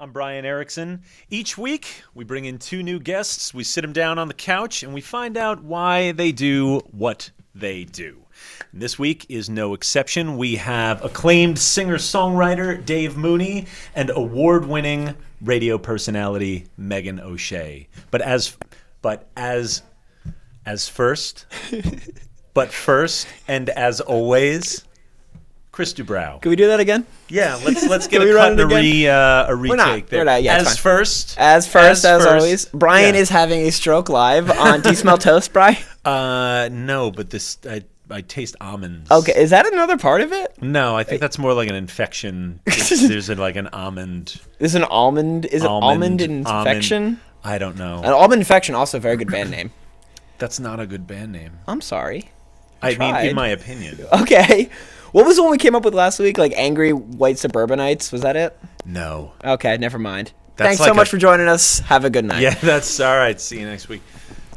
I'm Brian Erickson. Each week, we bring in two new guests, we sit them down on the couch, and we find out why they do what they do. And this week is no exception. We have acclaimed singer-songwriter Dave Mooney and award-winning radio personality Megan O'Shea. But first, and as always, Chris Dubrow. Can we do that again? Yeah, let's get a cut and a retake there. We're not, yeah, as first, as always. Brian is having a stroke live on. Do you smell toast, Brian? No, but this I taste almonds. Okay, is that another part of it? No, I think that's more like an infection. There's like an almond. There's an almond. Is it almond infection? I don't know. An almond infection, also a very good band name. That's not a good band name. I'm sorry. I mean, in my opinion. Okay. What was the one we came up with last week? Like Angry White Suburbanites? Was that it? No. Okay, never mind. That's Thanks like so much for joining us. Have a good night. Yeah, that's all right. See you next week.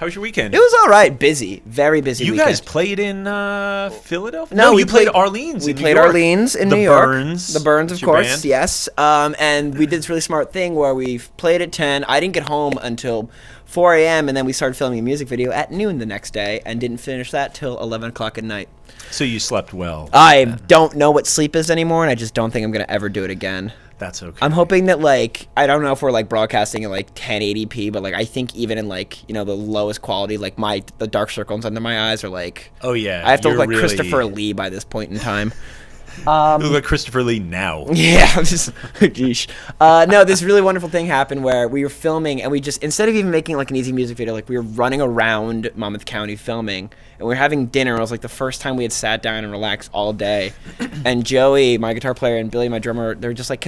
How was your weekend? It was all right. Busy. Very busy You weekend. guys played in Philadelphia? No, you played Orleans We in played New York. Orleans in New York. The Burns, of course, band? yes. And we did this really smart thing where we played at 10. I didn't get home until 4 a.m. and then we started filming a music video at noon the next day and didn't finish that till 11 o'clock at night. So you slept well. I don't know what sleep is anymore, and I just don't think I'm going to ever do it again. That's okay. I'm hoping that, like, I don't know if we're, like, broadcasting at, like, 1080p, but, like, I think even in, like, you know, the lowest quality, like, the dark circles under my eyes are, like... Oh, yeah. I have to look like Christopher Lee by this point in time. You look like Christopher Lee now. Yeah, just, geesh. No, this really wonderful thing happened where we were filming, and we just, instead of even making, like, an easy music video, like, we were running around Monmouth County filming, and we were having dinner. It was, like, the first time we had sat down and relaxed all day. And Joey, my guitar player, and Billy, my drummer, they were just like,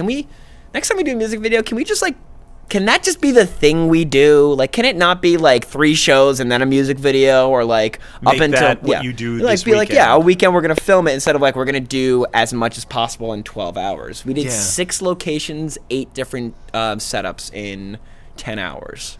next time we do a music video, can that just be the thing we do? Like, can it not be, like, 3 shows and then a music video, or, like, Make that what you do like, this be weekend. like, yeah, a weekend we're going to film it instead of, like, we're going to do as much as possible in 12 hours. We did 6 locations, 8 different setups in 10 hours.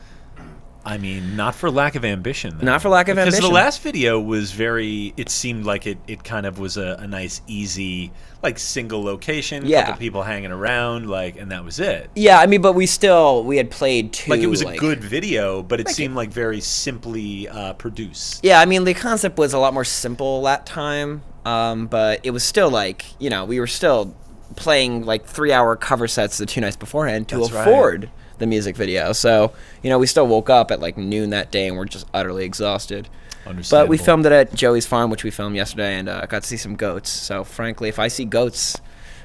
I mean, not for lack of ambition. Though. Not for lack of ambition. Because the last video was it seemed like it kind of was a nice, easy, like, single location, couple people hanging around, like, and that was it. Yeah, I mean, but we had played 2. Like, it was a good video, but it seemed like very simply produced. Yeah, I mean, the concept was a lot more simple that time, but it was still, like, you know, we were still playing, like, 3-hour cover sets the 2 nights beforehand to afford the music video. So, you know, we still woke up at, like, noon that day and we're just utterly exhausted. But we filmed it at Joey's farm, which we filmed yesterday, and got to see some goats. So, frankly, if I see goats,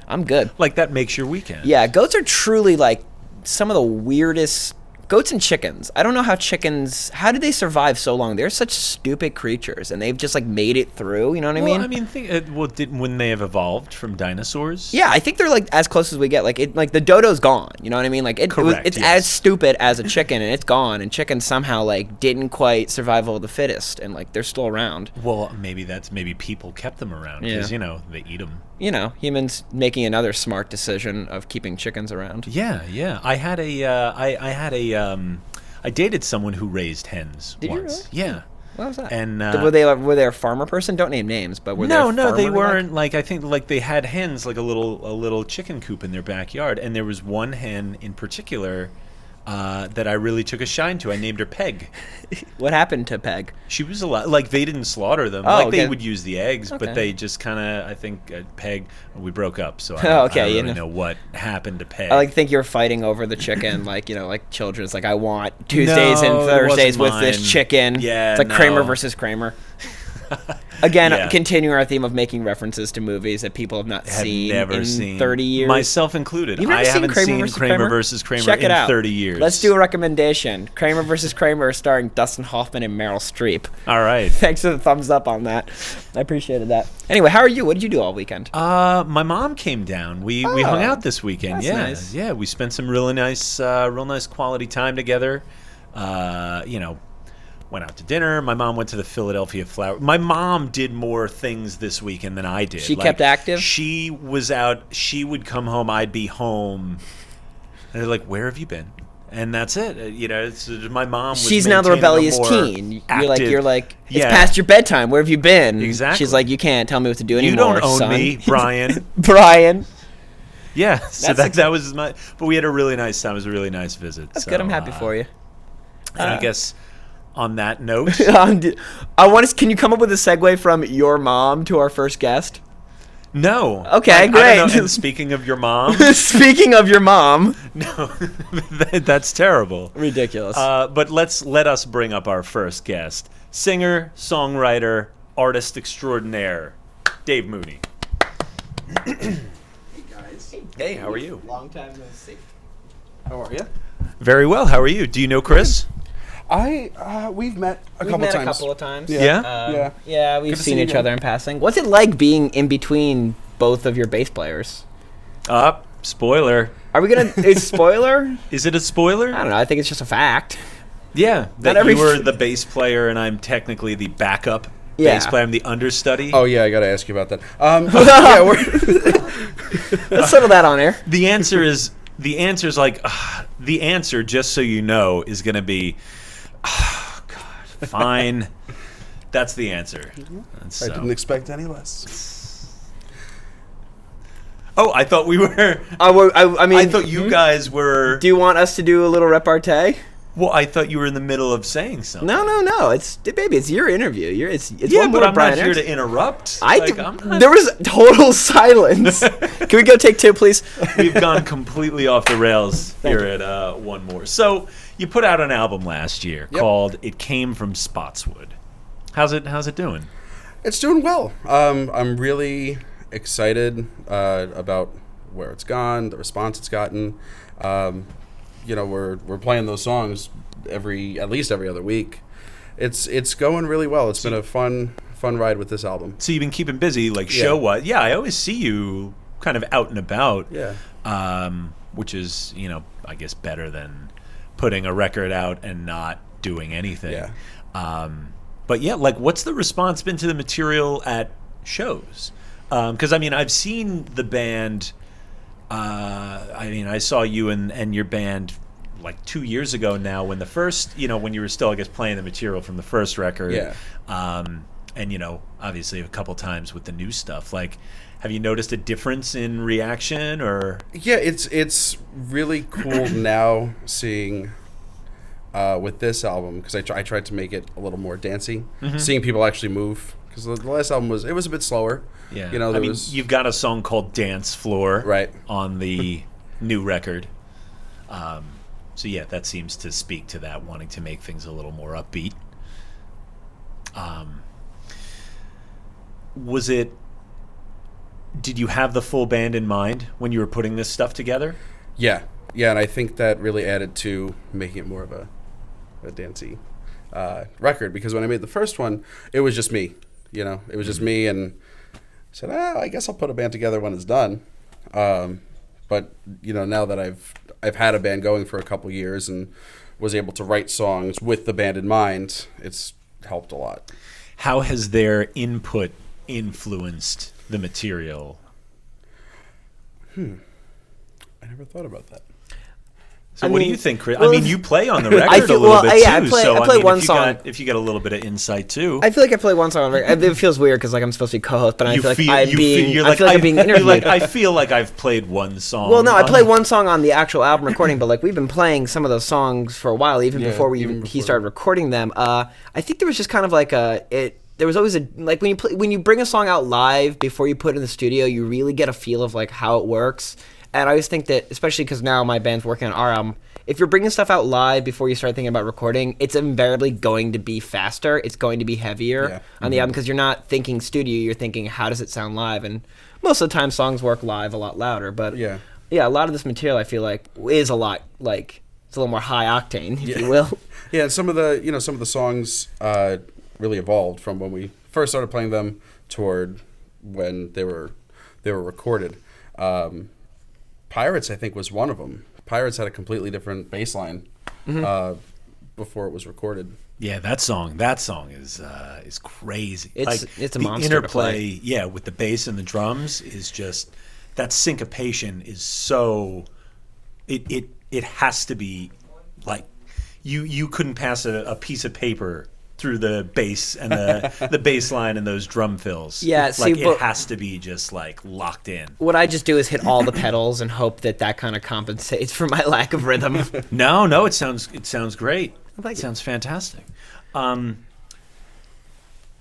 I'm good. Like, that makes your weekend. Yeah, goats are truly, like, some of the weirdest... Goats and chickens. I don't know how did they survive so long? They're such stupid creatures, and they've just, like, made it through, you know what I mean? I mean, wouldn't they have evolved from dinosaurs? Yeah, I think they're, like, as close as we get. Like, the dodo's gone, you know what I mean? Like, it's as stupid as a chicken, and it's gone, and chickens somehow, like, didn't quite survival of the fittest, and, like, they're still around. Well, maybe people kept them around, because, you know, they eat them. You know, humans making another smart decision of keeping chickens around. Yeah. I dated someone who raised hens Did once. You really? Yeah. What was that? And were they a farmer person? Don't name names, but were they a farmer? No, they weren't. Like, I think, like, they had hens, like a little chicken coop in their backyard, and there was one hen in particular that I really took a shine to. I named her Peg. What happened to Peg? She was alive. Like, they didn't slaughter them. They would use the eggs, but they just kind of, I think, Peg, we broke up, so I don't really know what happened to Peg. I think you're fighting over the chicken, like, you know, like children. It's like, I want Tuesdays and Thursdays with this chicken. Yeah, it's like Kramer versus Kramer. Again, continuing our theme of making references to movies that people have not seen in 30 years. Myself included. I haven't seen Kramer versus Kramer Check it out. 30 years. Let's do a recommendation. Kramer versus Kramer starring Dustin Hoffman and Meryl Streep. All right. Thanks for the thumbs up on that. I appreciated that. Anyway, how are you? What did you do all weekend? My mom came down. We hung out this weekend. That's nice. Yeah, we spent some real nice quality time together. You know, went out to dinner. My mom went to the Philadelphia Flower. My mom did more things this weekend than I did. She kept active? She was out. She would come home. I'd be home. And they're like, where have you been? And that's it. You know, my mom was She's now the rebellious teen. You're like, it's past your bedtime. Where have you been? Exactly. She's like, you can't tell me what to do anymore, You don't own son. me, Brian. Brian. Yeah, so That's that was my. But we had a really nice time. It was a really nice visit. That's good. I'm happy for you. And I guess on that note, Can you come up with a segue from your mom to our first guest? no. Okay, I great. don't know. And speaking of your mom, Speaking of your mom, no, that's terrible. ridiculous. But let us bring up our first guest, singer, songwriter, artist extraordinaire, Dave Mooney. Hey guys. Hey, how are you? Long time no see. How are you? Very well. How are you? Do you know Chris? We've met a We've couple met times. a couple of times. Yeah? Yeah, we've Good to seen see you each again. other in passing. What's it like being in between both of your bass players? Spoiler. Are we gonna? Is spoiler? Is it a spoiler? I don't know. I think it's just a fact. Yeah, that every you were f- the bass player and I'm technically the backup Yeah. bass player. I'm the understudy. Oh yeah, I gotta ask you about that. Yeah, Let's settle that on air. The answer is like the answer. Just so you know, is going to be, God, fine. That's the answer. And I didn't expect any less. Oh, I thought we were. I mean, I thought you guys were. do you want us to do a little repartee? Well, I thought you were in the middle of saying something. No. It's baby. It's your interview. It's Yeah, one but more I'm Brian not here Erickson. to interrupt. I'm not. There was total silence. Can we go take two, please? We've gone completely off the rails here at OneMore. So you put out an album last year called "It Came from Spotswood." How's it doing? It's doing well. I'm really excited about where it's gone, the response it's gotten. We're playing those songs at least every other week. It's going really well. It's been a fun ride with this album. So you've been keeping busy, like show-wise. Yeah, I always see you kind of out and about. Yeah. Which is, I guess better than putting a record out and not doing anything. Yeah. But yeah, like what's the response been to the material at shows? Because I've seen the band. I saw you and your band like 2 years ago now when the first, when you were still, I guess, playing the material from the first record. Yeah. And, obviously a couple times with the new stuff. Like, have you noticed a difference in reaction or? Yeah, it's really cool now seeing with this album because I tried to make it a little more dancey, seeing people actually move because the last album was a bit slower. Yeah, there you've got a song called "Dance Floor" right on the new record. So yeah, that seems to speak to that, wanting to make things a little more upbeat. Did you have the full band in mind when you were putting this stuff together? Yeah, and I think that really added to making it more of a dancey record because when I made the first one, it was just me. It was just me, and I said, I guess I'll put a band together when it's done. But now that I've had a band going for a couple years and was able to write songs with the band in mind, it's helped a lot. How has their input influenced the material? I never thought about that. So what do you think, Chris? well, you play on the record a little bit yeah, too. I play one song. If you got a little bit of insight too. I feel like I play one song on the record. It feels weird because I'm supposed to be co-host, but I feel like I'm being interviewed. I feel like I've played one song. Well, no, I played one song on the actual album recording, but like we've been playing some of those songs for a while, even before he started recording them. I think there was just kind of like there was always like when you bring a song out live before you put it in the studio, you really get a feel of like how it works. And I always think that, especially because now my band's working on our album, if you're bringing stuff out live before you start thinking about recording, it's invariably going to be faster. It's going to be heavier on the album because you're not thinking studio, you're thinking how does it sound live. And most of the time songs work live a lot louder. But yeah, a lot of this material I feel like is a lot like it's a little more high octane, if you will. Yeah, and some of the songs really evolved from when we first started playing them toward when they were recorded. Pirates, I think, was one of them. Pirates had a completely different bass line before it was recorded. Yeah, that song is crazy. It's a monster The interplay, to play. with the bass and the drums is just that syncopation is so. It has to be like you couldn't pass a piece of paper through the bass and the bass line and those drum fills. Yeah, see, like it has to be just like locked in. What I just do is hit all the pedals and hope that kind of compensates for my lack of rhythm. No, it sounds great. It sounds fantastic.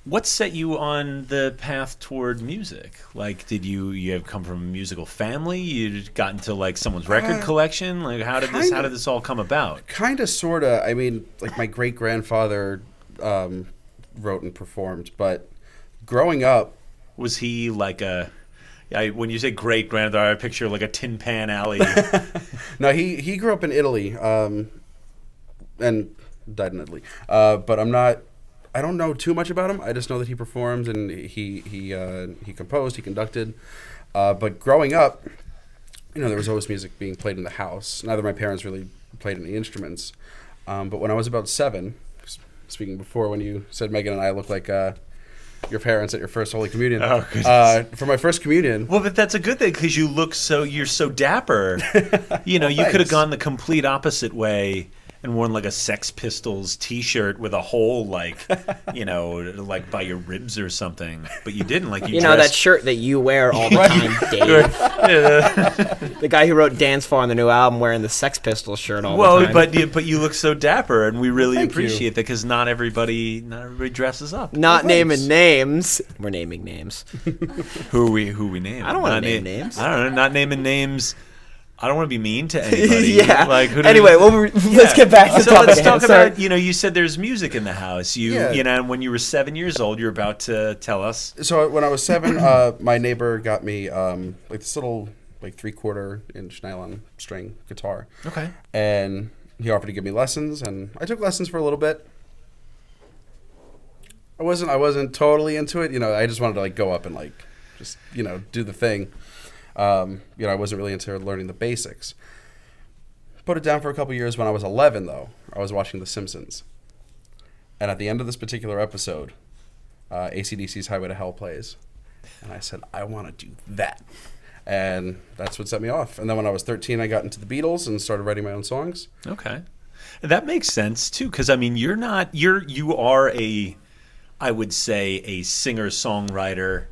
What set you on the path toward music? Like, did you have come from a musical family? You got into like someone's record collection? Like, how did this all come about? Kind of, sort of. I mean, like my great grandfather wrote and performed, but growing up, was he like when you say great grandfather, I picture like a Tin Pan Alley. No, he grew up in Italy, and died in Italy. But I don't know too much about him. I just know that he performed and he composed, he conducted. But growing up, there was always music being played in the house. Neither of my parents really played any instruments. But when I was about 7, speaking before when you said Megan and I look like your parents at your first Holy Communion. Oh, for my first communion. Well, but that's a good thing because you're so dapper. You could have gone the complete opposite way and worn like a Sex Pistols T-shirt with a hole like by your ribs or something. But you didn't. Like you know that shirt that you wear all the time, Dave. The guy who wrote "Dance For" on the new album wearing the Sex Pistols shirt all the time. but you look so dapper, and we really appreciate that because not everybody dresses up. Not naming names. We're naming names. Who we name? I don't want to name names. I don't know. Not naming names. I don't want to be mean to anybody. Yeah. Like, anyway, let's get back to the topic. Let's talk about, you said there's music in the house. And when you were 7 years old, you're about to tell us. So when I was 7, my neighbor got me like this little like 3/4-inch nylon string guitar. Okay. And he offered to give me lessons, and I took lessons for a little bit. I wasn't totally into it. I just wanted to like go up and like just do the thing. I wasn't really into learning the basics. Put it down for a couple years. When I was 11, though, I was watching The Simpsons. And at the end of this particular episode, AC/DC's Highway to Hell plays. And I said, I want to do that. And that's what set me off. And then when I was 13, I got into the Beatles and started writing my own songs. Okay. That makes sense, too, because, I mean, you are I would say, a singer-songwriter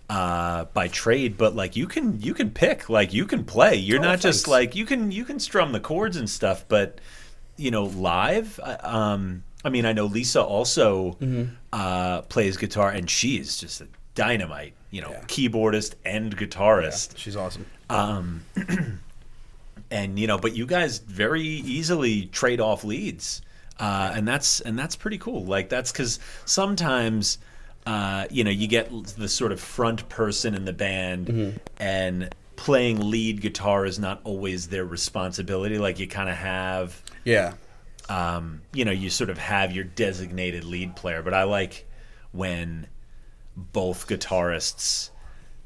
by trade, but like you can pick, like you can play. You're not just like you can strum the chords and stuff, but live. I mean, I know Lisa also plays guitar, and she is just a dynamite. Keyboardist and guitarist. Yeah, she's awesome. And but you guys very easily trade off leads, and that's pretty cool. Like that's because sometimes. You get the sort of front person in the band, and playing lead guitar is not always their responsibility. Like you kind of have, you sort of have your designated lead player. But I like when both guitarists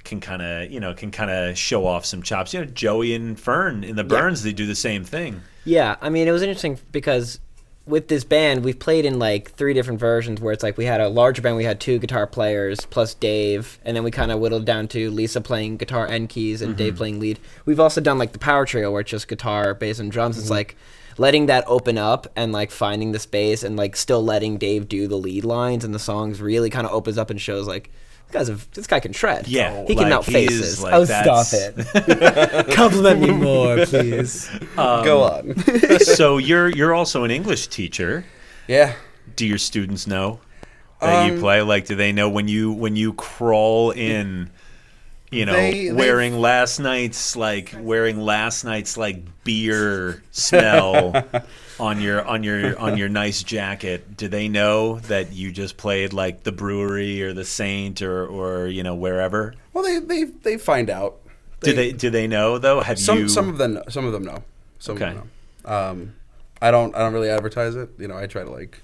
can kind of show off some chops. Joey and Fern in the Burns, they do the same thing. Yeah, I mean, it was interesting because with this band, we've played in like 3 different versions where it's like we had a larger band, we had 2 guitar players plus Dave, and then we kind of whittled down to Lisa playing guitar and keys and Dave playing lead. We've also done like the power trio where it's just guitar, bass, and drums. It's like letting that open up and like finding the space and like still letting Dave do the lead lines and the songs really kind of opens up and shows like this guy can shred. Yeah, he can melt faces. Like, stop it! Compliment me more, please. Go on. So you're also an English teacher. Yeah. Do your students know that you play? Like, do they know when you crawl in? Wearing last night's beer smell on your nice jacket. Do they know that you just played like the Brewery or the Saint or wherever? Well, they find out. Do they know though? Have you? Some of them know. Some of them know. I don't really advertise it. I try to like.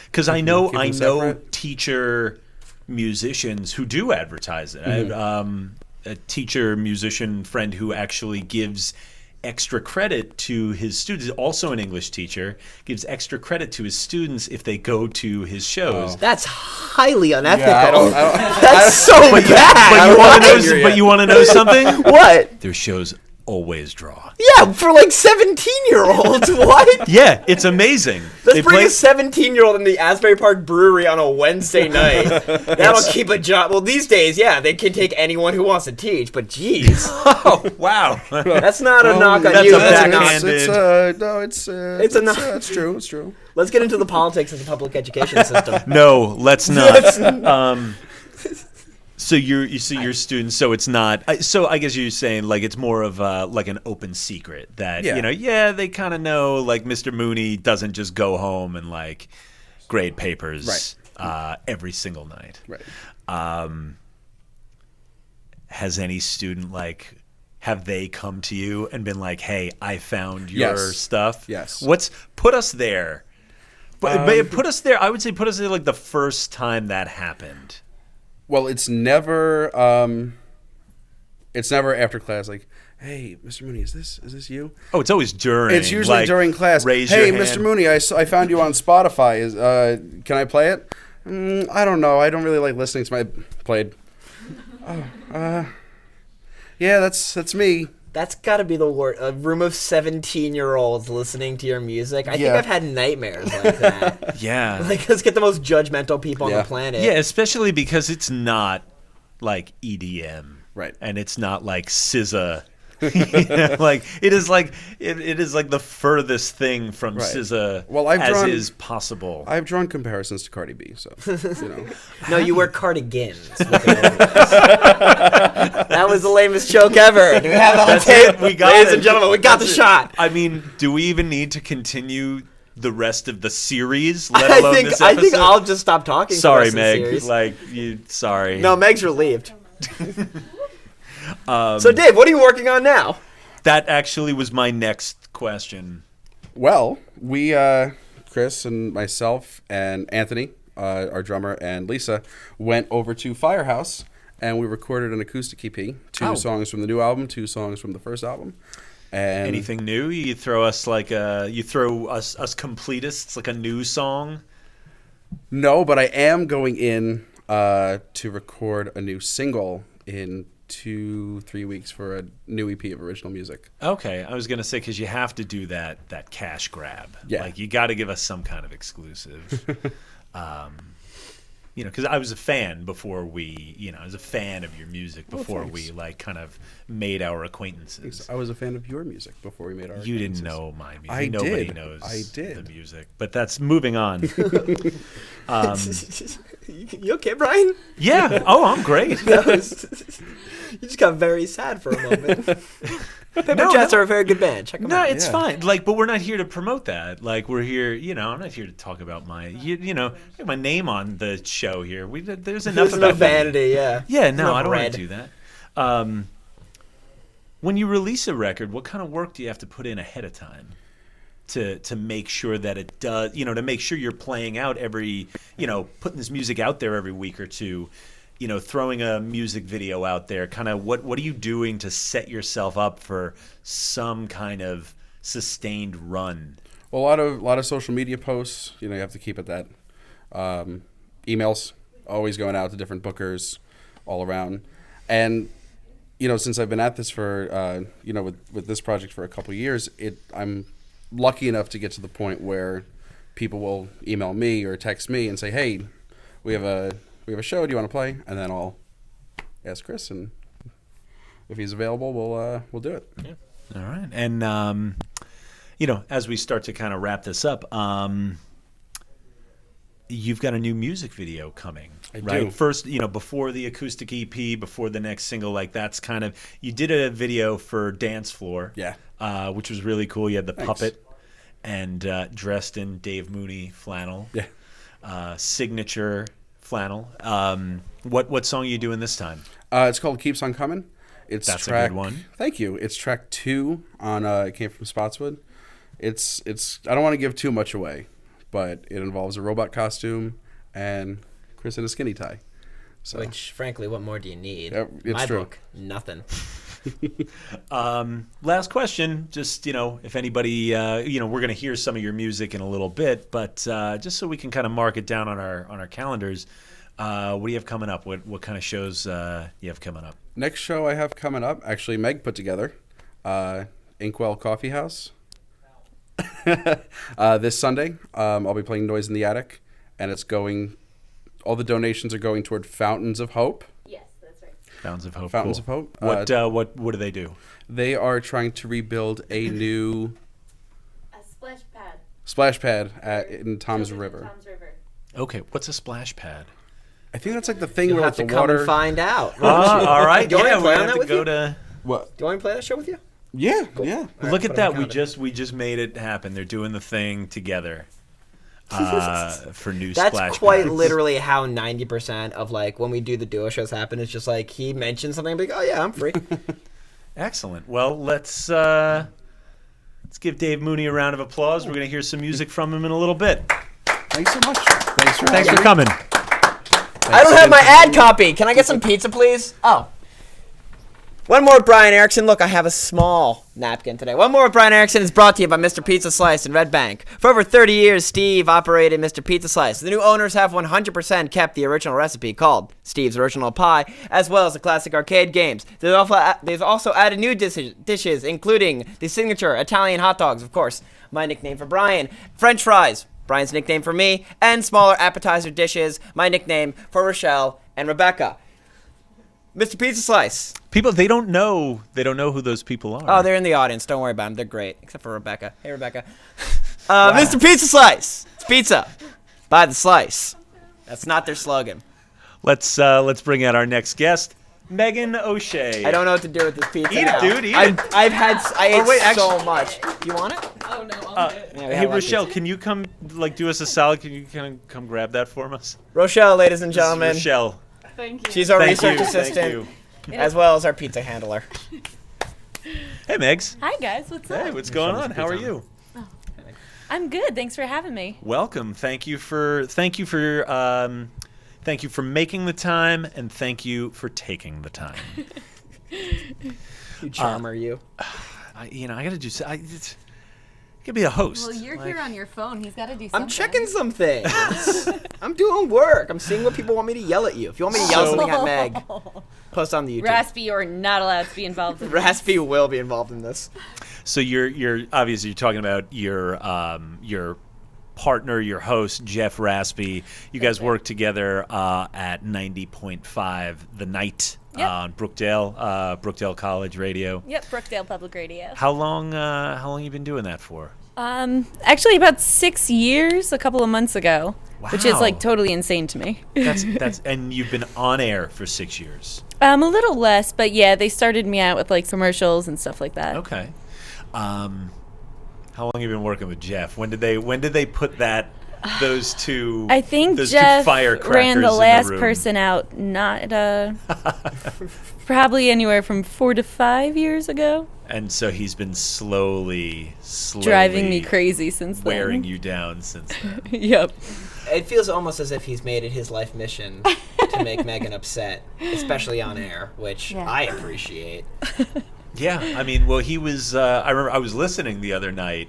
Because I know teacher musicians who do advertise it. I have a teacher musician friend who actually gives extra credit to his students, also an English teacher, gives extra credit to his students if they go to his shows. That's highly unethical. Yeah, That's so bad. But you want to know something? What? Their shows always draw. Yeah, for like 17-year-olds. What? Yeah, it's amazing. Let's bring a 17-year-old in the Asbury Park Brewery on a Wednesday night. That'll keep a job. Well, these days, yeah, they can take anyone who wants to teach, but geez. Oh, wow. That's not a knock on that's you. a That's a backhanded- knock. It's it's true. It's true. Let's get into the politics of the public education system. No, let's not. So you're students. So it's not. So I guess you're saying like it's more of like an open secret that Yeah. they kind of know like Mr. Mooney doesn't just go home and like grade papers every single night. Right. Has any student like have they come to you and been like, hey, I found your Yes. stuff? Yes. Put us there. But put us there. I would say put us there like the first time that happened. Well, it's never after class. Like, hey, Mr. Mooney, is this you? Oh, it's always during. It's usually like, during class. Raise Hey, your hand. Mr. Mooney, I found you on Spotify. Can I play it? I don't know. I don't really like listening to my played. Yeah, that's me. That's got to be the word. A room of 17-year-olds listening to your music. I think Yeah. I've had nightmares like that. Yeah. Like, let's get the most judgmental people on Yeah. the planet. Yeah, especially because it's not like EDM. Right. And it's not like SZA. Like it is like it is like the furthest thing from Right. SZA Well, I've as drawn- is possible. I've drawn comparisons to Cardi B, so you know. No, you wear cardigans. That was the lamest joke ever. Do we have it on That's tape? it. We got Ladies it. and gentlemen, we got the shot. I mean, do we even need to continue the rest of the series, let alone this I episode? think I'll just stop talking. Sorry, for the rest of the Meg. series. Like you. Sorry. No, Meg's relieved. So, Dave, what are you working on now? That actually was my next question. Well, we Chris and myself and Anthony, our drummer, and Lisa went over to Firehouse and we recorded an acoustic EP. Two songs from the new album, 2 songs from the first album. And Anything new? You throw us like you throw us completists like a new song. No, but I am going in to record a new single in 2-3 weeks for a new EP of original music. Okay, I was gonna say because you have to do that cash grab. Yeah. Like you got to give us some kind of exclusive. Because I was a fan before we, I was a fan of your music before we like kind of made our acquaintances. I was a fan of your music before we made our You didn't acquaintances. know my music. I Nobody did. knows I did. the music. But that's moving on. You okay, Brian? Yeah. Oh, I'm great. You just got very sad for a moment. Paper Jets are a very good band. Check them No, out. it's fine. Like, but we're not here to promote that. Like, we're here. I'm not here to talk about my, get my name on the show here. There's enough There's about no vanity, yeah. Yeah, no, Enough I don't want red. to do that. When you release a record, what kind of work do you have to put in ahead of time to make sure that it does, to make sure you're playing out every, putting this music out there every week or two, throwing a music video out there, kind of what are you doing to set yourself up for some kind of sustained run? Well, a lot of social media posts. You have to keep at that. Emails always going out to different bookers all around, and since I've been at this for with this project for a couple of years, I'm lucky enough to get to the point where people will email me or text me and say, "Hey, we have a show. Do you want to play?" And then I'll ask Chris, and if he's available, we'll do it. Yeah. All right, and as we start to kind of wrap this up, you've got a new music video coming, right? do. First, before the acoustic EP, before the next single, like that's kind of you did a video for Dance Floor, Yeah. Which was really cool. You had the Thanks. puppet and dressed in Dave Mooney flannel, signature flannel. What song are you doing this time? It's called "Keeps on Coming." It's That's a track, good one. Thank you. It's track 2 on. It came from Spotswood. It's. I don't want to give too much away, but it involves a robot costume and Chris in a skinny tie. So Which, frankly, what more do you need? Yeah, it's My true. book, nothing. Last question, just if anybody, we're going to hear some of your music in a little bit, but just so we can kind of mark it down on our calendars, what do you have coming up? What kind of shows you have coming up? next show I have coming up, actually Meg put together. Inkwell Coffee House. This Sunday, I'll be playing Noise in the Attic, and all the donations are going toward Fountains of Hope. Yes, that's right. Fountains of Hope. Fountains cool. of Hope. What do they do? They are trying to rebuild a new A splash pad. splash pad in Tom's Children in River. Tom's River. Okay, what's a splash pad? I think that's like the thing You'll where have to the come water. and find out. All right. Do you want me Yeah, to we're play on gonna that have to with go you? to. What? Do you want me to play that show with you? Yeah, yeah. Look at put it that. on We the just made it happen. They're doing the thing together for new That's splash quite pads. literally how 90% of like when we do the duo shows happen. It's just like he mentions something, and be like, oh yeah, I'm free. Excellent. Well, let's give Dave Mooney a round of applause. We're going to hear some music from him in a little bit. Thanks so much. Thanks for Thanks for having me. coming. I don't have my ad copy. Can I get some pizza, please? Oh. One more with Brian Erickson. Look, I have a small napkin today. One more with Brian Erickson is brought to you by Mr. Pizza Slice in Red Bank. For over 30 years, Steve operated Mr. Pizza Slice. The new owners have 100% kept the original recipe called Steve's Original Pie, as well as the classic arcade games. They've also added new dishes, including the signature Italian hot dogs, of course, my nickname for Brian, French fries, Brian's nickname for me, and smaller appetizer dishes, my nickname for Rochelle and Rebecca. Mr. Pizza Slice. People, they don't know who those people are. Oh, they're in the audience. Don't worry about them. They're great, except for Rebecca. Hey, Rebecca. Mr. Pizza Slice. It's pizza by the slice. That's not their slogan. Let's bring out our next guest, Megan O'Shea. I don't know what to do with this pizza. Eat it, now. dude, eat I it. ate wait, so much. You want it? Oh no, I'm good. Yeah, we Hey, have a lot of Rochelle, pizza. can you come do us a salad? Can you kind of come grab that for us? Rochelle, ladies and This is gentlemen. Rochelle. Thank you. She's our Thank research you. assistant, Thank you. as well as our pizza handler. Hey, Megs. Hi guys, what's up? Hey, what's going on? How are you? I'm good. Thanks for having me. Welcome. Thank you for making the time, and thank you for taking the time. You charmer, you. I got to do. I could be a host. Well, you're Like, here on your phone. He's got to do something. I'm checking some things. I'm doing work. I'm seeing what people want me to yell at you. If you want me to yell So- something at Meg, post on the YouTube. Raspy, you're not allowed to be involved in this. Raspy will be involved in this. So you're obviously you're talking about your partner, your host, Jeff Raspy. You guys work together at 90.5 The Night Yep. on Brookdale College Radio. Yep, Brookdale Public Radio. How long you been doing that for? Actually about 6 years, a couple of months ago, which is Wow. like totally insane to me. That's and you've been on air for 6 years. A little less, but yeah, they started me out with like commercials and stuff like that. Okay. How long have you been working with Jeff? When did they put those two? I think those Jeff two firecrackers ran the in last room? person out, not probably anywhere from 4 to 5 years ago. And so he's been slowly Driving me crazy since wearing then. you down since then. Yep. It feels almost as if he's made it his life mission to make Megan upset, especially on air, which Yeah. I appreciate. Yeah, I mean, well, he was. I remember I was listening the other night,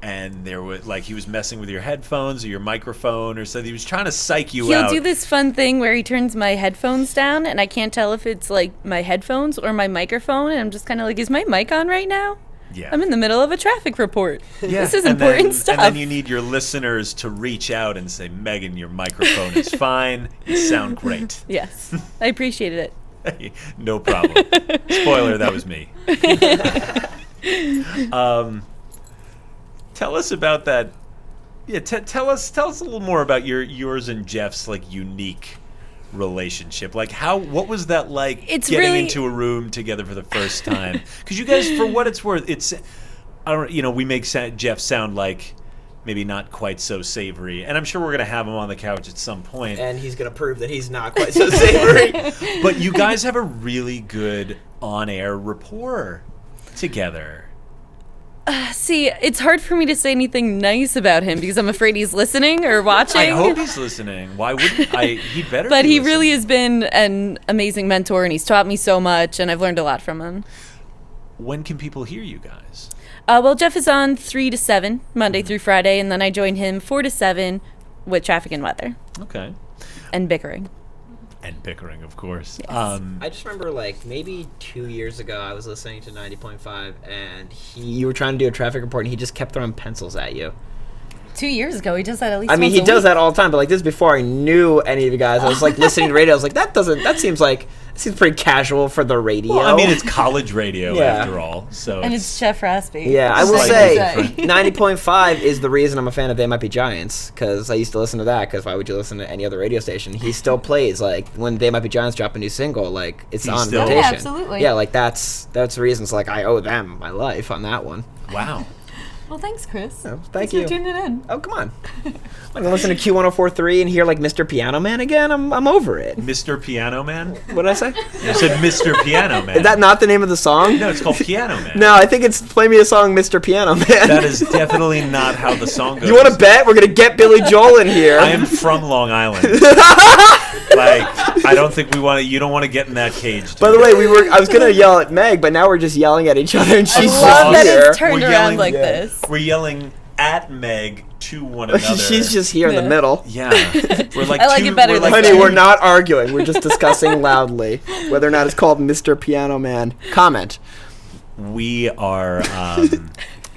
and there was he was messing with your headphones or your microphone or something. He was trying to psych you He'll out. do this fun thing where he turns my headphones down, and I can't tell if it's like my headphones or my microphone, and I'm just kind of like, is my mic on right now? Yeah. I'm in the middle of a traffic report. Yeah. This is And important then, stuff. And then you need your listeners to reach out and say, Megan, your microphone is fine. You sound great. Yes, I appreciated it. Hey, no problem. Spoiler, that was me. Tell us about that. Yeah, tell us a little more about yours and Jeff's unique relationship. What was that like? It's getting really- into a room together for the first time? Because you guys, for what it's worth, we make Jeff sound like maybe not quite so savory, and I'm sure we're gonna have him on the couch at some point. And he's going to prove that he's not quite so savory. But you guys have a really good on-air rapport together. See, it's hard for me to say anything nice about him because I'm afraid he's listening or watching. I hope he's listening. Why wouldn't I? He better. But be he listening. really has been an amazing mentor, and he's taught me so much, and I've learned a lot from him. When can people hear you guys? Well, Jeff is on 3 to 7, Monday through Friday, and then I join him 4 to 7 with traffic and weather Okay. and bickering. And Pickering, of course. I just remember, like, maybe 2 years ago, I was listening to 90.5, and you were trying to do a traffic report, and he just kept throwing pencils at you. 2 years ago, he does that at least. I mean, once he a does week. that all the time, but like this is before I knew any of you guys. I was like listening to radio. I was like, that seems pretty casual for the radio. Well, I mean, it's college radio Yeah. after all. So And it's Jeff Raspy. Yeah, I will Slightly say different. 90.5 is the reason I'm a fan of They Might Be Giants, because I used to listen to that, because why would you listen to any other radio station? He still plays, like, when They Might Be Giants drop a new single, like, it's He's on still- rotation. Yeah, absolutely. Yeah, like, that's the reason. So, like, I owe them my life on that one. Wow. Well, thanks, Chris. Oh, Thanks thank you. for tuning in. Oh, come on. I'm going to listen to Q1043 and hear, like, Mr. Piano Man again? I'm over it. Mr. Piano Man? What did I say? You said Mr. Piano Man. Is that not the name of the song? No, it's called Piano Man. No, I think it's Play Me a Song, Mr. Piano Man. That is definitely not how the song goes. You want to bet? We're going to get Billy Joel in here. I am from Long Island. I don't think you don't want to get in that cage. By the way, I was gonna yell at Meg, but now we're just yelling at each other, and she's I just Love that here. it's turned We're around yelling- like Yeah. this. We're yelling at Meg to one another. She's just here in the Yeah. middle. Yeah. We're like I like it better we're this like Honey, way. we're not arguing. We're just discussing loudly whether or not it's called Mr. Piano Man. Comment. We are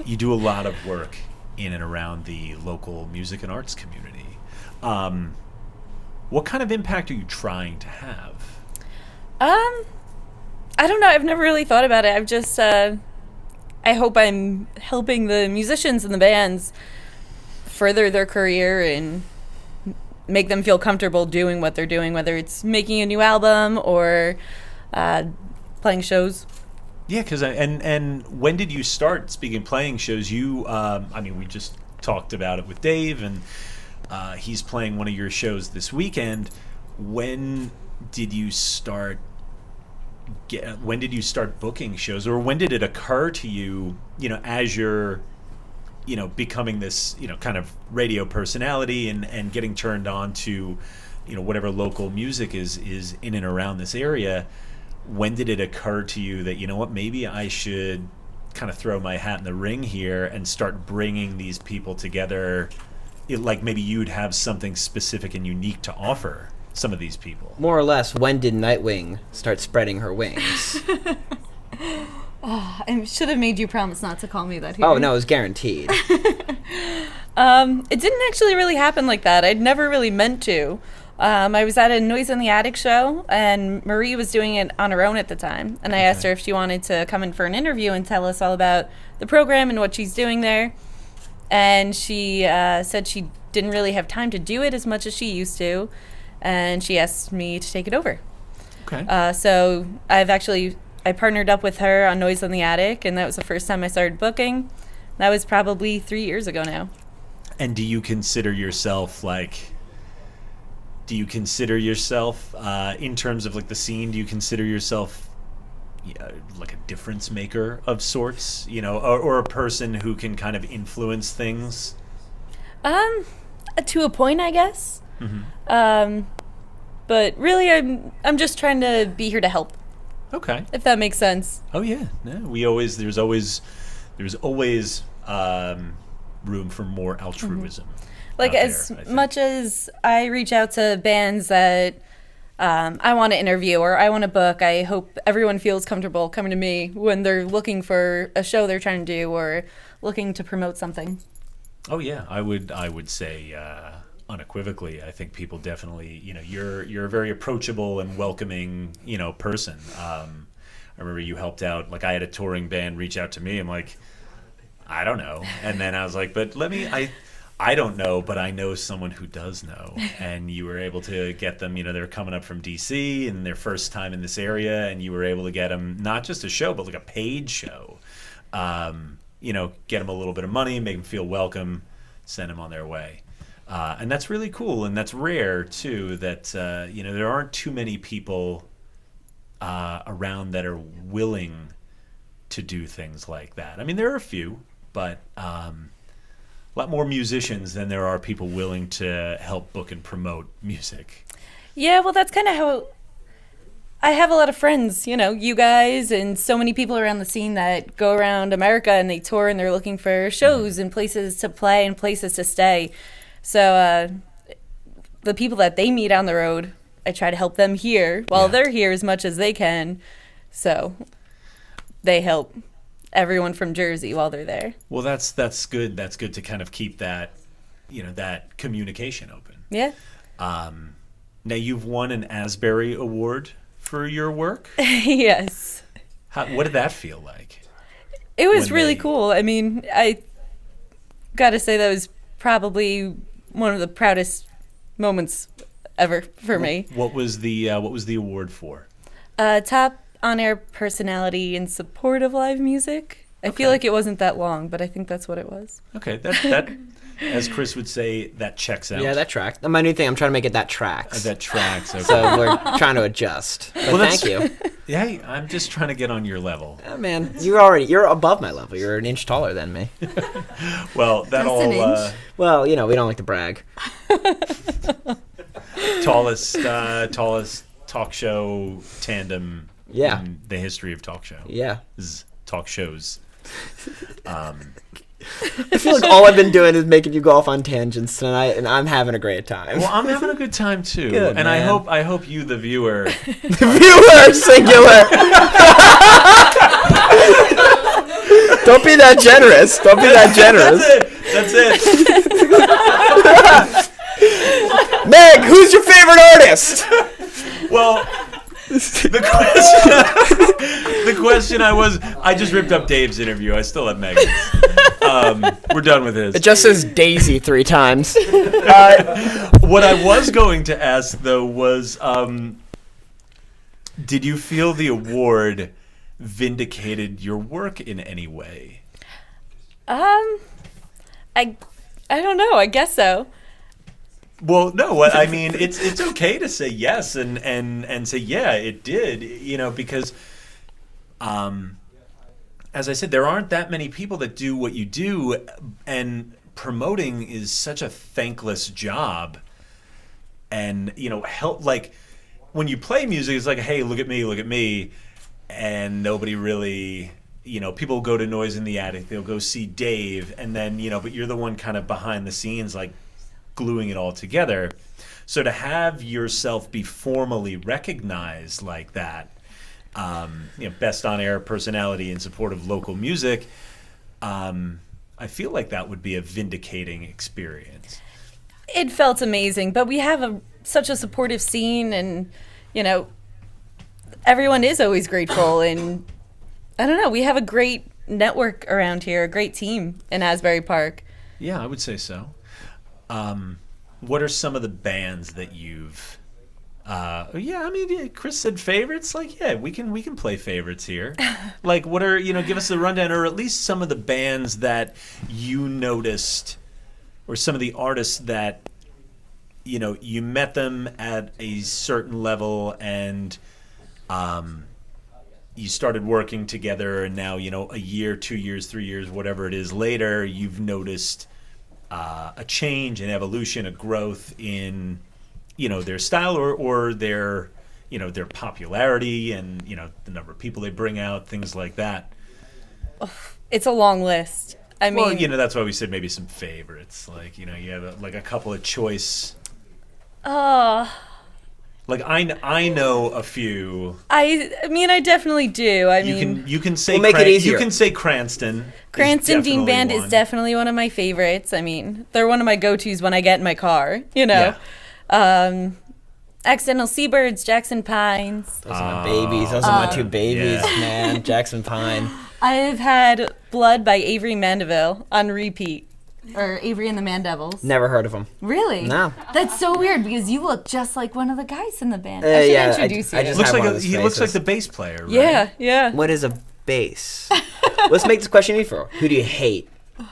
you do a lot of work in and around the local music and arts community. What kind of impact are you trying to have? I don't know. I've never really thought about it. I've just, I hope I'm helping the musicians and the bands further their career and make them feel comfortable doing what they're doing, whether it's making a new album or playing shows. Yeah, because and when did you start playing shows? You, I mean, we just talked about it with Dave, and he's playing one of your shows this weekend. When did you start? When did you start booking shows, or when did it occur to you? You know, as you're, becoming this, kind of radio personality and getting turned on to, whatever local music is in and around this area. When did it occur to you that, maybe I should kind of throw my hat in the ring here and start bringing these people together? Like maybe you'd have something specific and unique to offer some of these people. More or less, when did Nightwing start spreading her wings? I should have made you promise not to call me that here. Oh, no, it was guaranteed. It didn't actually really happen like that. I'd never really meant to. I was at a Noise in the Attic show, and Marie was doing it on her own at the time. And I asked her if she wanted to come in for an interview and tell us all about the program and what she's doing there. And she said she didn't really have time to do it as much as she used to. And she asked me to take it over. Okay. So I partnered up with her on Noise in the Attic, and that was the first time I started booking. That was probably 3 years ago now. And do you consider yourself in terms of like the scene, do you consider yourself like a difference maker of sorts, or a person who can kind of influence things? To a point, I guess. Mm-hmm. But really, I'm just trying to be here to help, Okay. if that makes sense. Oh yeah. There's always room for more altruism. Like, out as there, I think. much as I reach out to bands that I want to interview or I want to book, I hope everyone feels comfortable coming to me when they're looking for a show they're trying to do or looking to promote something. Oh yeah, I would say unequivocally. I think people definitely, you're a very approachable and welcoming, person. I remember you helped out. Like I had a touring band reach out to me. I'm like, I don't know, and then I was like, but I don't know, but I know someone who does know. And you were able to get them, they're coming up from DC and their first time in this area, and you were able to get them not just a show, but like a paid show. Get them a little bit of money, make them feel welcome, send them on their way. And that's really cool, and that's rare too, that, there aren't too many people around that are willing to do things like that. I mean, there are a few, but a lot more musicians than there are people willing to help book and promote music. Yeah, well, that's kind of how I have a lot of friends, you guys and so many people around the scene that go around America and they tour and they're looking for shows and places to play and places to stay. So the people that they meet on the road I try to help them here while they're here as much as they can. So they help everyone from Jersey while they're there. Well, that's good. That's good to kind of keep that, that communication open. Yeah. Now, you've won an Asbury Award for your work. Yes. What did that feel like? It was really cool. I mean, I got to say that was probably one of the proudest moments ever for me. What was the award for? Top on-air personality in support of live music. I feel like it wasn't that long, but I think that's what it was. Okay, that as Chris would say, that checks out. Yeah, that tracks. My new thing, I'm trying to make it that tracks. That tracks. Okay. So we're trying to adjust. But thank you. Yeah, I'm just trying to get on your level. Oh, man, you're above my level. You're an inch taller than me. Well, that all. Well, we don't like to brag. Tallest talk show tandem. Yeah. In the history of talk show. Yeah. Talk shows. I feel like all I've been doing is making you go off on tangents tonight, and I'm having a great time. Well, I'm having a good time too, Good, and man. I hope you, the viewer, Viewer singular. Don't be that generous. Don't be that generous. That's it. Meg, who's your favorite artist? Well, the question I just ripped up Dave's interview. I still have Megan's. We're done with his. It just says Daisy 3 times. What I was going to ask though was, did you feel the award vindicated your work in any way? I don't know. I guess so. Well, no. I mean, it's okay to say yes and say yeah, it did. Because, as I said, there aren't that many people that do what you do, and promoting is such a thankless job. And help, like when you play music, it's like, hey, look at me, and nobody really. People go to Noise in the Attic, they'll go see Dave, and then but you're the one kind of behind the scenes, like gluing it all together. So to have yourself be formally recognized like that, best on-air personality in support of local music, I feel like that would be a vindicating experience. It felt amazing, but we have such a supportive scene, and everyone is always grateful, and I don't know, we have a great network around here, a great team in Asbury Park. Yeah, I would say so. What are some of the bands that you've? Chris said favorites. Like, yeah, we can play favorites here. Like, what are give us a rundown, or at least some of the bands that you noticed, or some of the artists that you met them at a certain level, and you started working together, and now a year, 2 years, 3 years, whatever it is later, you've noticed a change, an evolution, a growth in their style or their their popularity, and the number of people they bring out, things like that. It's a long list. I mean, well, that's why we said maybe some favorites, like you have a couple of choice. Like I know a few. I mean, I definitely do. You can say we'll make it easier. You can say Cranston. Cranston Dean Band is definitely one of my favorites. I mean, they're one of my go-tos when I get in my car. Yeah. Accidental Seabirds, Jackson Pines. Those are my babies. Those are my two babies, man. Jackson Pine. I've had Blood by Avery Mandeville on repeat. Or Avery and the Mandevils. Never heard of them. Really? No. That's so weird because you look just like one of the guys in the band. I should introduce you. He looks like the bass player, right? Yeah, yeah. What is a bass? Let's make this question easy for who do you hate?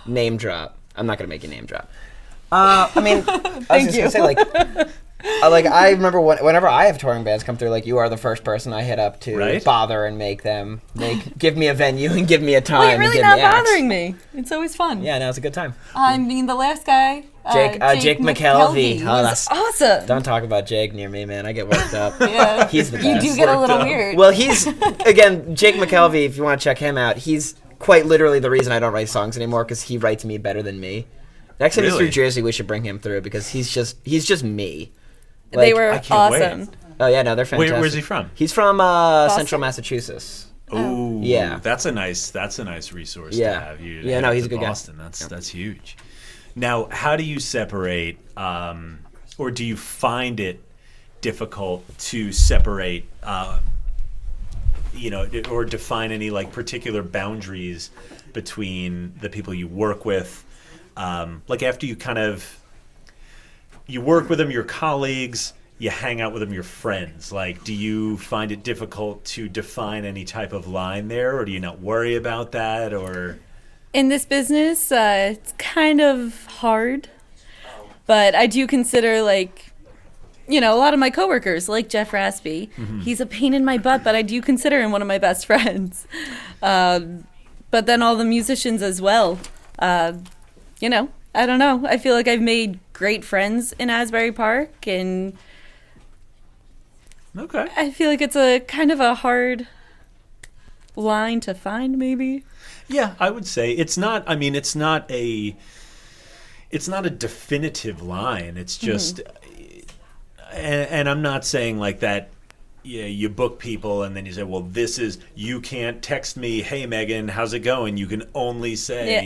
Name drop. I'm not gonna make a name drop. I mean, I was just gonna say like I remember whenever I have touring bands come through, like you are the first person I hit up to bother and make them give me a venue and give me a time. Well, you're really not acts. bothering me. It's always fun. Yeah, no, it's a good time. I mean, the last guy, Jake McKelvey. Oh, that's awesome. Don't talk about Jake near me, man. I get worked up. Yeah, he's the best. You do get a little weird. Well, he's again Jake McKelvey. If you want to check him out, he's quite literally the reason I don't write songs anymore because he writes me better than me. Next time he's through Jersey, we should bring him through because he's just me. They were awesome. Wait. Oh yeah, no, they're fantastic. Where's he from? He's from Central Massachusetts. Oh, Yeah. That's a nice resource Yeah. to have. You Yeah, head no, up he's to a good guy. Boston. That's huge. Now, how do you separate, or do you find it difficult to separate, or define any like particular boundaries between the people you work with? Like after you work with them, your colleagues, you hang out with them, your friends. Like, do you find it difficult to define any type of line there, or do you not worry about that, or? In this business, it's kind of hard, but I do consider a lot of my coworkers, like Jeff Raspy. He's a pain in my butt, but I do consider him one of my best friends. But then all the musicians as well. I don't know. I feel like I've made great friends in Asbury Park, and Okay. I feel like it's a kind of a hard line to find, maybe. Yeah, I would say it's not. I mean, it's not a definitive line. It's just, and I'm not saying like that. Yeah, you book people and then you say, well, you can't text me, hey, Megan, how's it going? You can only say,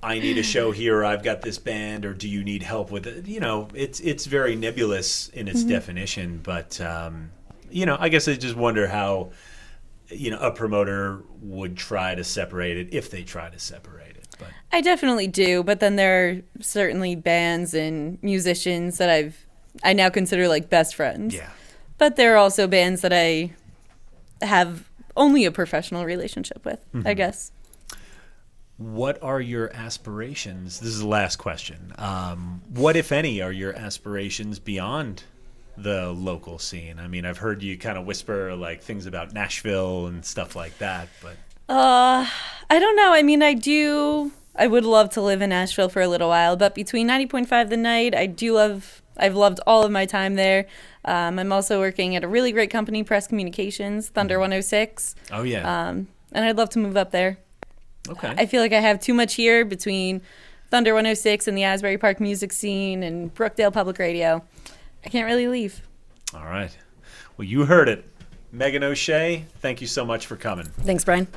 I need a show here, or I've got this band, or do you need help with it? It's very nebulous in its definition, but, I guess I just wonder how, a promoter would try to separate it if they try to separate it. But I definitely do, but then there are certainly bands and musicians that I now consider like best friends. yeah. But there are also bands that I have only a professional relationship with, I guess. What are your aspirations? This is the last question. What, if any, are your aspirations beyond the local scene? I mean, I've heard you kind of whisper like things about Nashville and stuff like that, but I don't know. I mean, I would love to live in Nashville for a little while, but between 90.5 The Night, I've loved all of my time there. I'm also working at a really great company, Press Communications, Thunder 106. oh yeah, And I'd love to move up there. okay. I feel like I have too much here between Thunder 106 and the Asbury Park music scene and Brookdale Public Radio. I can't really leave. All right. Well, you heard it. Megan O'Shea, thank you so much for coming. Thanks, Brian.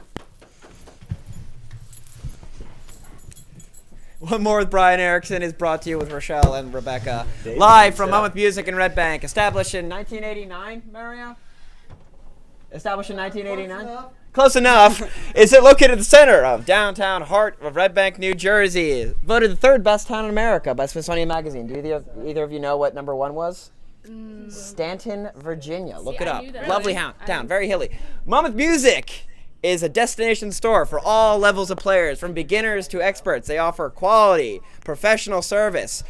One More with Brian Erickson is brought to you with Rochelle and Rebecca. Live from Mammoth Music in Red Bank. Established in 1989, Mario? Established in 1989? Close enough. Is it located at the center of downtown heart of Red Bank, New Jersey? Voted the third best town in America by Smithsonian Magazine. Do either of you know what number one was? Stanton, Virginia. Look it up. Lovely town, very hilly. Mammoth Music is a destination store for all levels of players, from beginners to experts. They offer quality, professional service.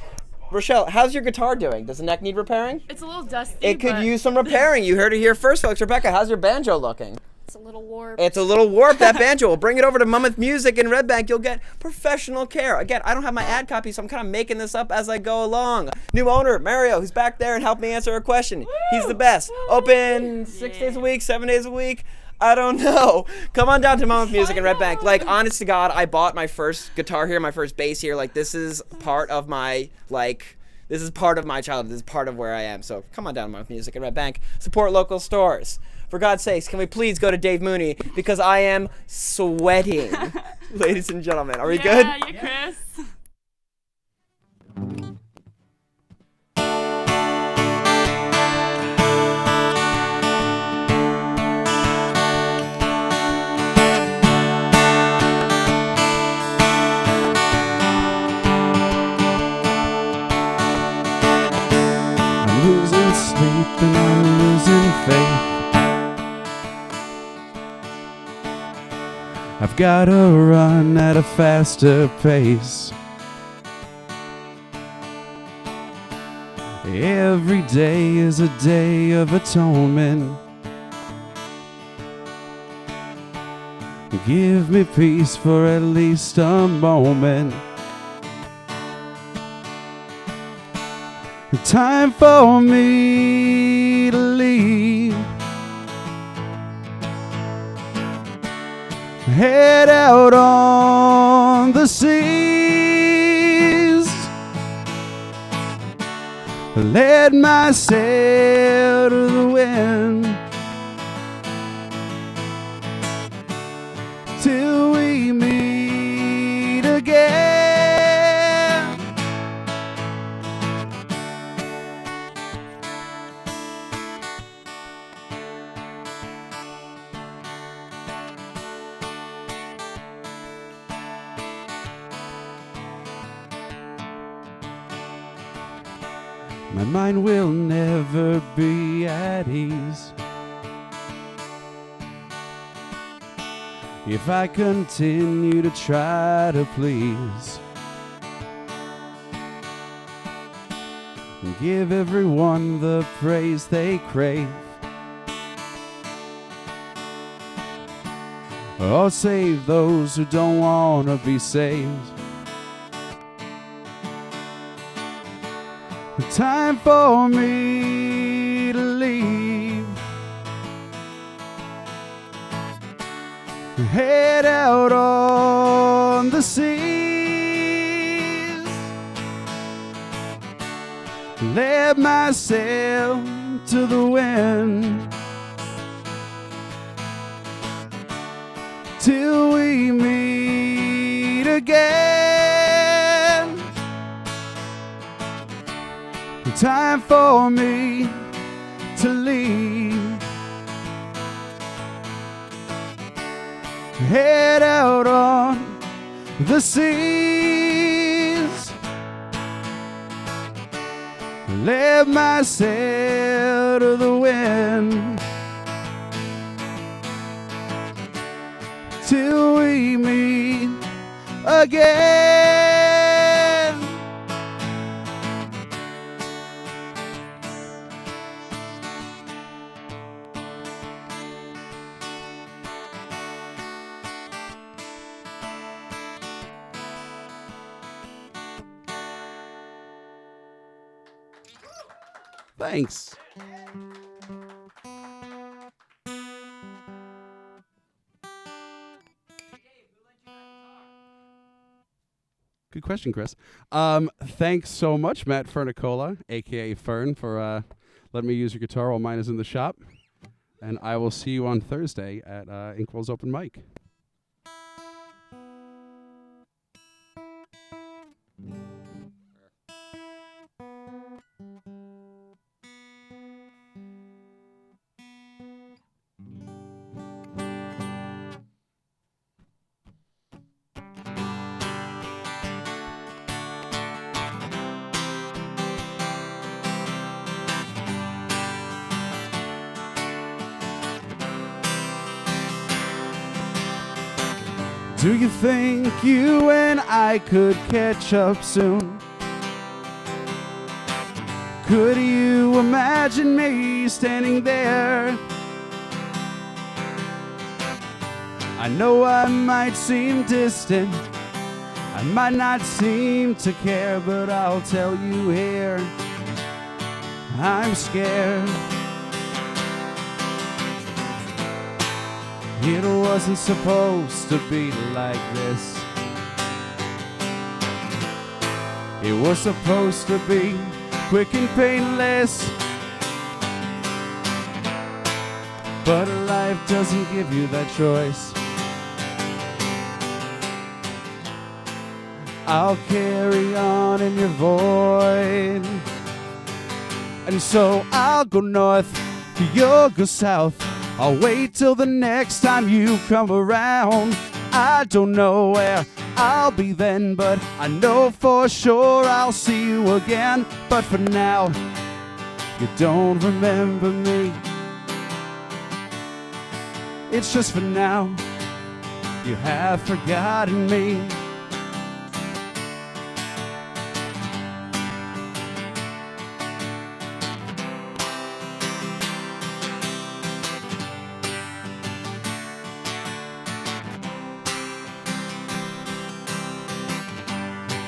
Rochelle, how's your guitar doing? Does the neck need repairing? It's a little dusty. It could but use some repairing. You heard it here first, folks. Rebecca, how's your banjo looking? It's a little warped. It's a little warped, that banjo. We'll bring it over to Mammoth Music in Red Bank. You'll get professional care. Again, I don't have my ad copy, so I'm kind of making this up as I go along. New owner, Mario, who's back there and helped me answer a question. He's the best. Open 6 days a week, 7 days a week. I don't know. Come on down to Mammoth Music in Red Bank. Like, honest to God, I bought my first guitar here, my first bass here. Like, this is part of my, this is part of my childhood. This is part of where I am. So come on down to Mammoth Music in Red Bank. Support local stores. For God's sakes, can we please go to Dave Mooney? Because I am sweating. Ladies and gentlemen, are we good? Yeah, you Chris. I'm losing sleep and I'm losing faith. I've gotta run at a faster pace. Every day is a day of atonement. Give me peace for at least a moment. Time for me to leave. Head out on the seas. Let my sail to my mind will never be at ease. If I continue to try to please, and give everyone the praise they crave, or save those who don't want to be saved. Time for me to leave, head out on the seas, let myself to the wind, till we meet again. Time for me to leave, head out on the seas, let myself to the wind, till we meet again. Thanks. Good question, Chris. Thanks so much, Matt Fernicola, a.k.a. Fern, for letting me use your guitar while mine is in the shop. And I will see you on Thursday at Inkwell's Open Mic. Do you think you and I could catch up soon? Could you imagine me standing there? I know I might seem distant, I might not seem to care, but I'll tell you here, I'm scared. It wasn't supposed to be like this. It was supposed to be quick and painless. But life doesn't give you that choice. I'll carry on in your void. And so I'll go north, you'll go south. I'll wait till the next time you come around. I don't know where I'll be then, but I know for sure I'll see you again. But for now, you don't remember me. It's just for now, you have forgotten me.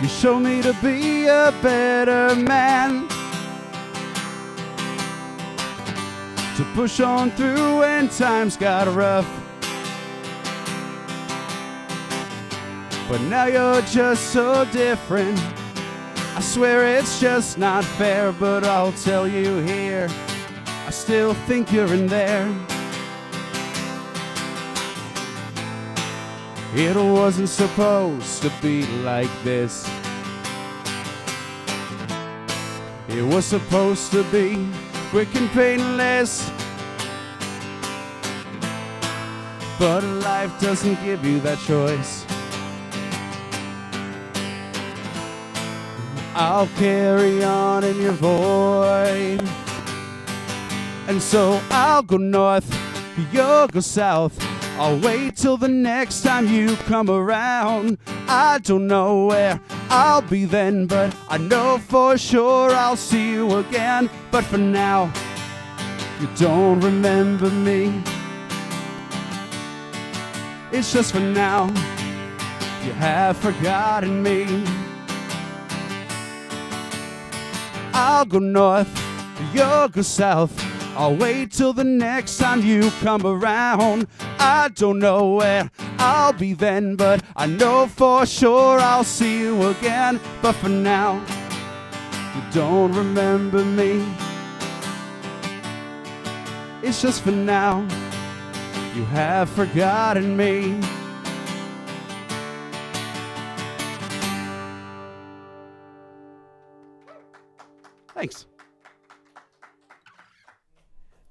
You show me to be a better man, to push on through when times got rough. But now you're just so different. I swear it's just not fair, but I'll tell you here, I still think you're in there. It wasn't supposed to be like this. It was supposed to be quick and painless. But life doesn't give you that choice. I'll carry on in your void. And so I'll go north, you'll go south. I'll wait till the next time you come around. I don't know where I'll be then, but I know for sure I'll see you again. But for now, you don't remember me. It's just for now, you have forgotten me. I'll go north, you'll go south. I'll wait till the next time you come around. I don't know where I'll be then, but I know for sure I'll see you again. But for now, you don't remember me. It's just for now, you have forgotten me. Thanks.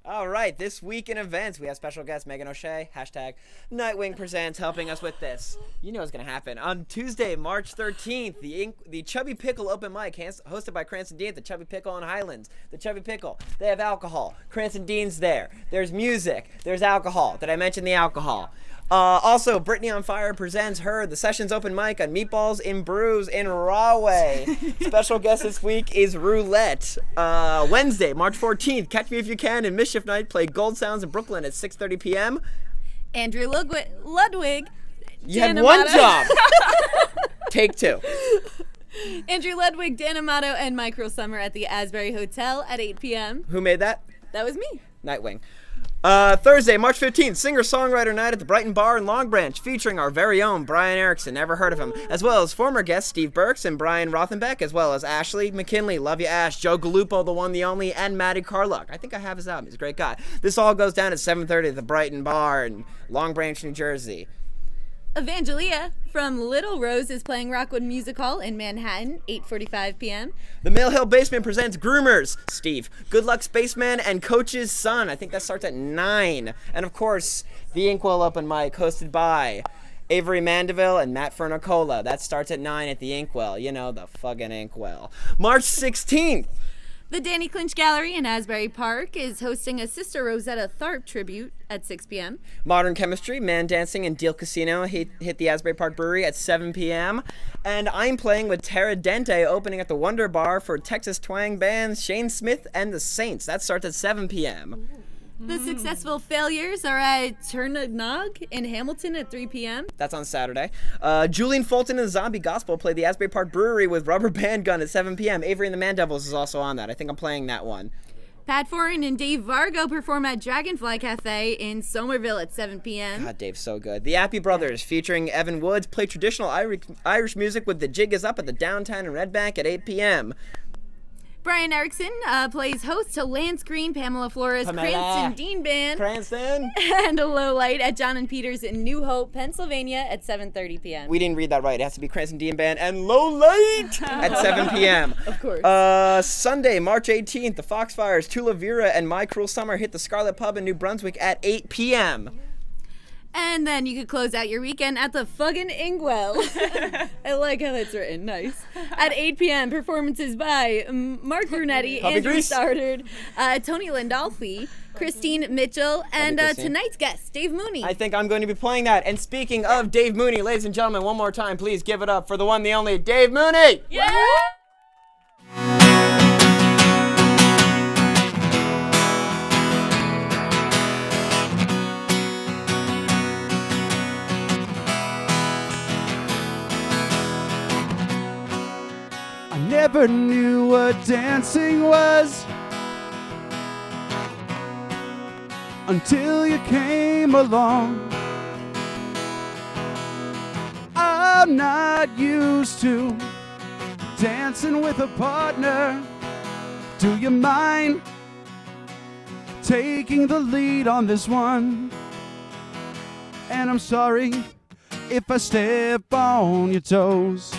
All right, this week in events, we have special guest Megan O'Shea, hashtag Nightwing Presents, helping us with this. You know what's going to happen. On Tuesday, March 13th, the Chubby Pickle open mic, hosted by Cranston Dean at the Chubby Pickle on Highlands. The Chubby Pickle, they have alcohol. Cranston Dean's there. There's music. There's alcohol. Did I mention the alcohol? Also, Brittany on Fire presents the Sessions open mic on Meatballs in Brews in Rahway. Special guest this week is Roulette. Wednesday, March 14th, Catch Me If You Can and Mischief Night play Gold Sounds in Brooklyn at 6:30 p.m. Andrew Ludwig. You had one job. Take two. Andrew Ludwig, Dan Amato, and Micro Summer at the Asbury Hotel at 8 p.m. Who made that? That was me. Nightwing. Thursday, March 15th, Singer-Songwriter Night at the Brighton Bar in Long Branch, featuring our very own Brian Erickson, never heard of him, as well as former guests Steve Burks and Brian Rothenbeck, as well as Ashley McKinley, love you Ash, Joe Gallupo, the one, the only, and Matty Carluck. I think I have his album. He's a great guy. This all goes down at 7:30 at the Brighton Bar in Long Branch, New Jersey. Evangelia from Little Rose is playing Rockwood Music Hall in Manhattan, 8:45 p.m. The Mill Hill Basement presents Groomers, Steve, Good Luck Spaceman, and Coach's Son. I think that starts at 9. And of course, the Inkwell Open Mic, hosted by Avery Mandeville and Matt Fernicola. That starts at 9 at the Inkwell. You know, the fucking Inkwell. March 16th. The Danny Clinch Gallery in Asbury Park is hosting a Sister Rosetta Tharpe tribute at 6 p.m. Modern Chemistry, Man Dancing, and Deal Casino hit the Asbury Park Brewery at 7 p.m. And I'm playing with Terra Dente opening at the Wonder Bar for Texas twang bands Shane Smith and the Saints. That starts at 7 p.m. The Successful Failures are at Turnagnog in Hamilton at 3 p.m. That's on Saturday. Julian Fulton and the Zombie Gospel play the Asbury Park Brewery with Rubber Band Gun at 7 p.m. Avery and the Mandevils is also on that. I think I'm playing that one. Pat Foran and Dave Vargo perform at Dragonfly Cafe in Somerville at 7 p.m. God, Dave's so good. The Appy Brothers, featuring Evan Woods, play traditional Irish music with The Jig Is Up at the Downtown in Red Bank at 8 p.m. Brian Erickson plays host to Lance Green, Pamela Flores, Cranston Dean Band, Cranston, and a low light at John and Peters in New Hope, Pennsylvania at 7:30 p.m. We didn't read that right. It has to be Cranston Dean Band and low light at 7 p.m. Of course. Sunday, March 18th, the Foxfires, Tula Vera, and My Cruel Summer hit the Scarlet Pub in New Brunswick at 8 p.m. And then you could close out your weekend at the fucking Inkwell. I like how that's written. Nice. At 8 p.m., performances by Mark Brunetti, Andrew Stoddard, Tony Landolfi, Christine Mitchell, and tonight's guest, Dave Mooney. I think I'm going to be playing that. And speaking of Dave Mooney, ladies and gentlemen, one more time, please give it up for the one, the only, Dave Mooney! Yeah! Never knew what dancing was until you came along. I'm not used to dancing with a partner. Do you mind taking the lead on this one? And I'm sorry if I step on your toes.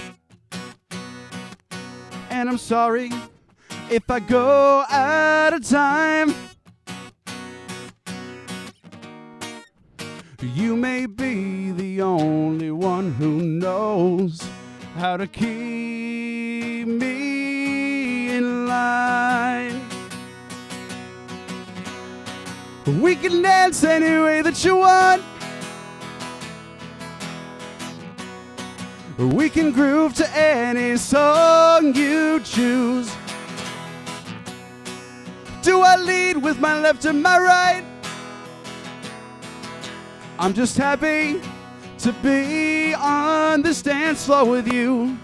And I'm sorry if I go out of time. You may be the only one who knows how to keep me We can dance any way that you want. We can groove to any song you choose. Do I lead with my left or my right? I'm just happy to be on this dance floor with you.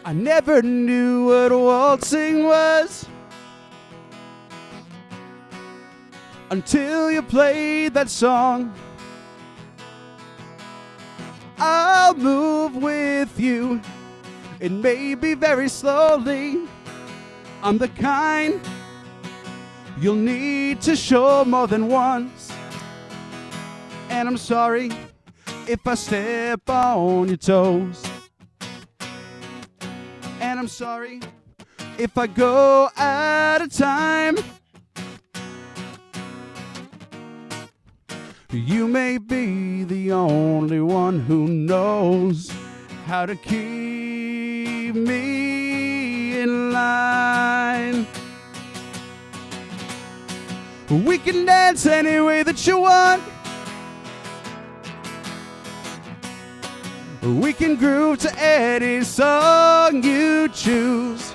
I never knew what waltzing was until you played that song. I'll move with you, it may be very slowly. I'm the kind you'll need to show more than once. And I'm sorry if I step on your toes. And I'm sorry if I go out of time. You may be the only one who knows how to keep me in line. We can dance any way that you want. We can groove to any song you choose.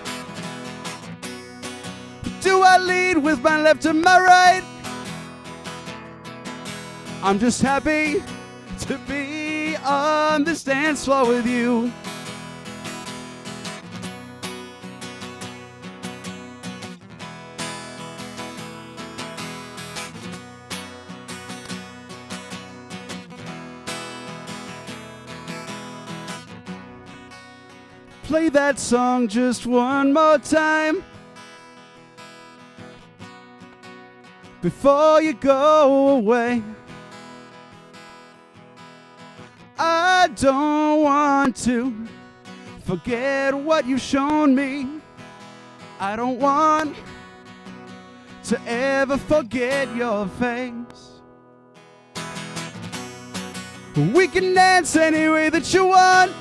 Do I lead with my left or my right? I'm just happy to be on this dance floor with you. Play that song just one more time before you go away. I don't want to forget what you've shown me. I don't want to ever forget your face. We can dance any way that you want.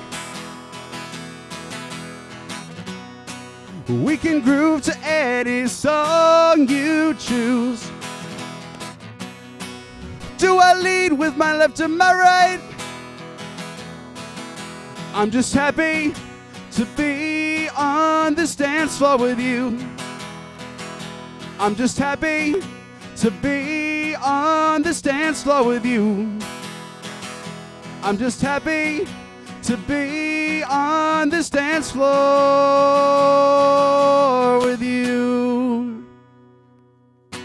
We can groove to any song you choose. Do I lead with my left or my right? I'm just happy to be on this dance floor with you. I'm just happy to be on this dance floor with you. I'm just happy to be on this dance floor with you. Dave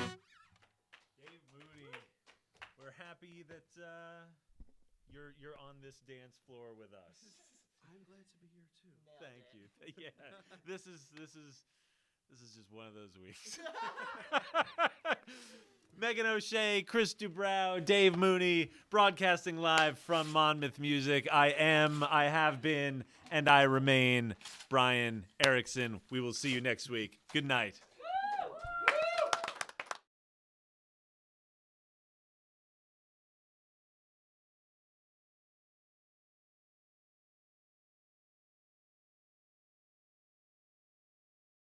Mooney, we're happy that you're on this dance floor with us. I'm glad to be here too. Thank you. Yeah, this is just one of those weeks. Megan O'Shea, Chris Dubrow, Dave Mooney, broadcasting live from Monmouth Music. I have been, and I remain Brian Erickson. We will see you next week. Good night.